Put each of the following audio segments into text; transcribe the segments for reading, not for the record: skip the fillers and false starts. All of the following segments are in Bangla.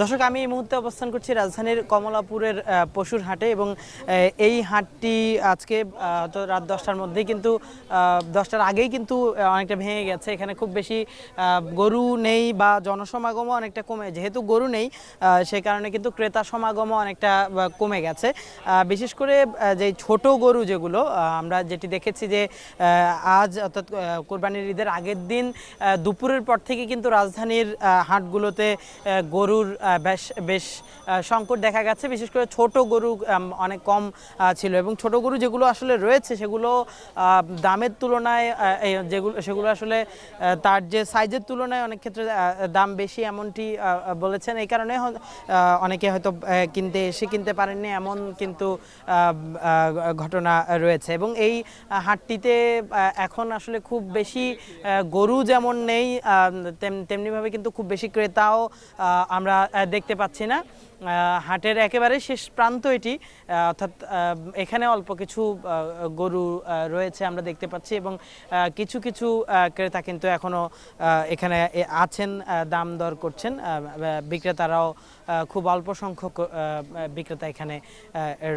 দর্শক, আমি এই মুহূর্তে অবস্থান করছি রাজধানীর কমলাপুরের পশুর হাটে এবং এই হাটটি আজকে তো রাত 10টার মধ্যেই কিন্তু 10টার আগেই কিন্তু অনেকটা ভেঙে গেছে। এখানে খুব বেশি গরু নেই বা জনসমাগমও অনেকটা কমে, যেহেতু গরু নেই সেই কারণে কিন্তু ক্রেতা সমাগমও অনেকটা কমে গেছে। বিশেষ করে যে ছোট গরু যেগুলো আমরা যেটি দেখেছি যে আজ অর্থাৎ কোরবানির ঈদের আগের দিন দুপুরের পর থেকে কিন্তু রাজধানীর হাটগুলোতে গরুর বেশ সংকট দেখা গেছে। বিশেষ করে ছোট গরু অনেক কম ছিল এবং ছোট গরু যেগুলো আসলে রয়েছে সেগুলো দামের তুলনায় সেগুলো আসলে তার যে সাইজের তুলনায় অনেক ক্ষেত্রে দাম বেশি এমনটি বলেছেন। এই কারণে অনেকে হয়তো কিনতে পারেননি এমন কিন্তু ঘটনা রয়েছে এবং এই হাটটিতে এখন আসলে খুব বেশি গরু যেমন নেই তেমনিভাবে কিন্তু খুব বেশি ক্রেতাও আমরা দেখতে পাচ্ছি না। হাটের একেবারে শেষ প্রান্ত এটি, অর্থাৎ এখানে অল্প কিছু গরু রয়েছে আমরা দেখতে পাচ্ছি এবং কিছু কিছু ক্রেতা কিন্তু এখনও এখানে আছেন, দাম দর করছেন। বিক্রেতারাও খুব অল্প সংখ্যক বিক্রেতা এখানে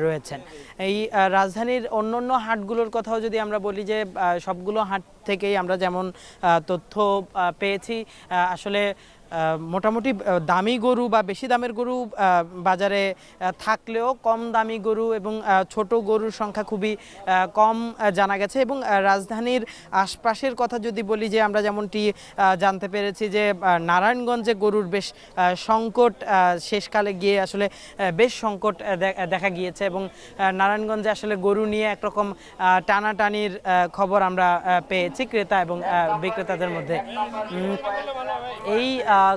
রয়েছেন। এই রাজধানীর অন্যান্য হাটগুলোর কথাও যদি আমরা বলি যে সবগুলো হাট থেকেই আমরা যেমন তথ্য পেয়েছি, আসলে মোটামুটি দামি গরু বা বেশি দামের গরু বাজারে থাকলেও কম দামি গরু এবং ছোট গরুর সংখ্যা খুবই কম জানা গেছে। এবং রাজধানীর আশপাশের কথা যদি বলি, যে আমরা যেমনটি জানতে পেরেছি যে নারায়ণগঞ্জে গরুর বেশ সংকট শেষকালে গিয়ে আসলে বেশ সংকট দেখা গিয়েছে এবং নারায়ণগঞ্জে আসলে গরু নিয়ে একরকম টানাটানির খবর আমরা পেয়েছি ক্রেতা এবং বিক্রেতাদের মধ্যে। এই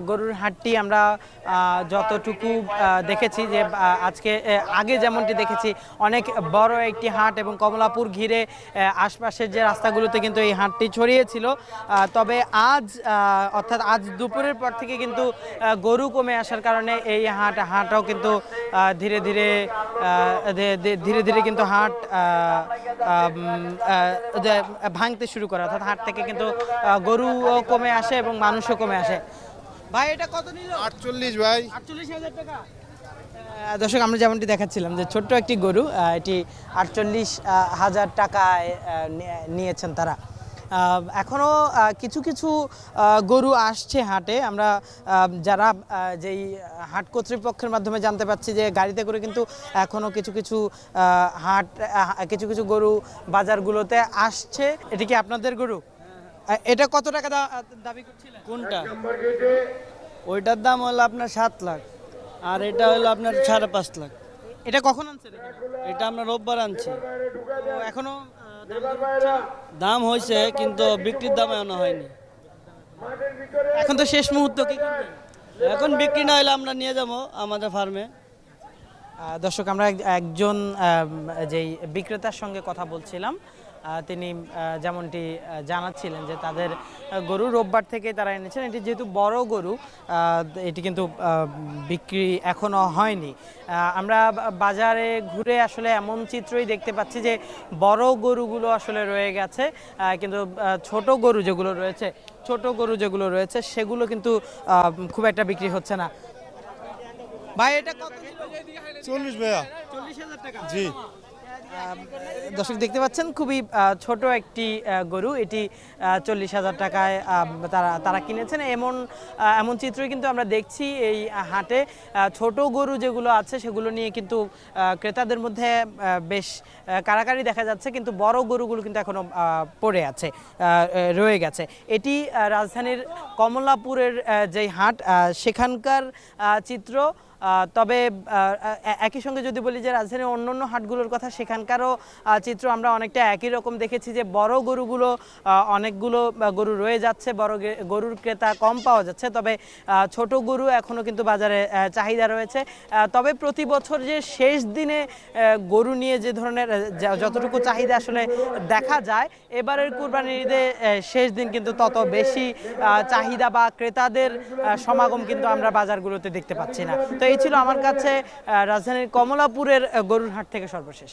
গরুর হাটটি আমরা যতটুকু দেখেছি যে আগে যেমনটি দেখেছি অনেক বড় একটি হাট এবং কমলাপুর ঘিরে আশপাশের যে রাস্তাগুলোতে কিন্তু এই হাটটি ছড়িয়েছিল। তবে অর্থাৎ আজ দুপুরের পর থেকে কিন্তু গরু কমে আসার কারণে এই হাটও কিন্তু ধীরে ধীরে কিন্তু হাট ভাঙতে শুরু করে, অর্থাৎ হাট থেকে কিন্তু গরুও কমে আসে এবং মানুষও কমে আসে। ভাই, এটা কত নিল? 48 ভাই। 48,000 টাকা। দর্শক, আমরা যেমনটি দেখাচ্ছিলাম যে ছোট্ট একটি গরু, এটি 48,000 টাকায় নিয়েছেন তারা। এখনও কিছু কিছু গরু আসছে হাটে। আমরা যারা যেই হাট কর্তৃপক্ষের মাধ্যমে জানতে পাচ্ছি যে গাড়িতে করে কিন্তু এখনও কিছু কিছু গরু বাজারগুলোতে আসছে। এটি কি আপনাদের গরু? এটা কত টাকা দাবি করছিলেন? কোনটা? ওইটার দাম হলো আপনার 7 লাখ আর এটা হলো আপনার 5.5 লাখ। এটা কখন আনছেন? এটা আমরা রোববার আনছি। এখনো দাম হয়েছে কিন্তু বিক্রির দাম এখনো হয়নি। এখন তো শেষ মুহূর্ত, কি করবেন? এখন বিক্রি না হলে আমরা নিয়ে যাবো আমাদের ফার্মে। দর্শক, আমরা একজন যেই বিক্রেতার সঙ্গে কথা বলছিলাম, তিনি যেমনটি জানাচ্ছিলেন যে তাদের গরু রোববার থেকে তারা এনেছেন। এটি যেহেতু বড় গরু, এটি কিন্তু বিক্রি এখনও হয়নি। আমরা বাজারে ঘুরে আসলে এমন চিত্রই দেখতে পাচ্ছি যে বড় গরুগুলো আসলে রয়ে গেছে, কিন্তু ছোট গরু যেগুলো রয়েছে সেগুলো কিন্তু খুব একটা বিক্রি হচ্ছে না। ভাই, এটা কত? 40 ভাইয়া। 40,000 টাকা। জি। দর্শক, দেখতে পাচ্ছেন খুবই ছোট একটি গরু, এটি 40,000 টাকায় তারা কিনেছেন। এমন চিত্রই কিন্তু আমরা দেখছি এই হাটে। ছোট গরু যেগুলো আছে সেগুলো নিয়ে কিন্তু ক্রেতাদের মধ্যে বেশ কাড়াকাড়ি দেখা যাচ্ছে, কিন্তু বড় গরুগুলো কিন্তু এখনো পড়ে আছে, রয়ে গেছে। এটি রাজধানীর কমলাপুরের যেই হাট সেখানকার চিত্র। তবে একই সঙ্গে যদি বলি যে রাজধানীর অন্যান্য হাটগুলোর কথা, সেখানকারও চিত্র আমরা অনেকটা একই রকম দেখেছি যে বড় গরুগুলো অনেকগুলো গরু রয়ে যাচ্ছে, বড় গরুর ক্রেতা কম পাওয়া যাচ্ছে। তবে ছোট গরু এখনও কিন্তু বাজারে চাহিদা রয়েছে। তবে প্রতি বছর যে শেষ দিনে গরু নিয়ে যে ধরনের যতটুকু চাহিদা আসলে দেখা যায়, এবারের কুরবানির ঈদে শেষ দিন কিন্তু তত বেশি চাহিদা বা ক্রেতাদের সমাগম কিন্তু আমরা বাজারগুলোতে দেখতে পাচ্ছি না। তো এই ছিল আমার কাছে রাজধানীর কমলাপুরের গরুর হাট থেকে সর্বশেষ।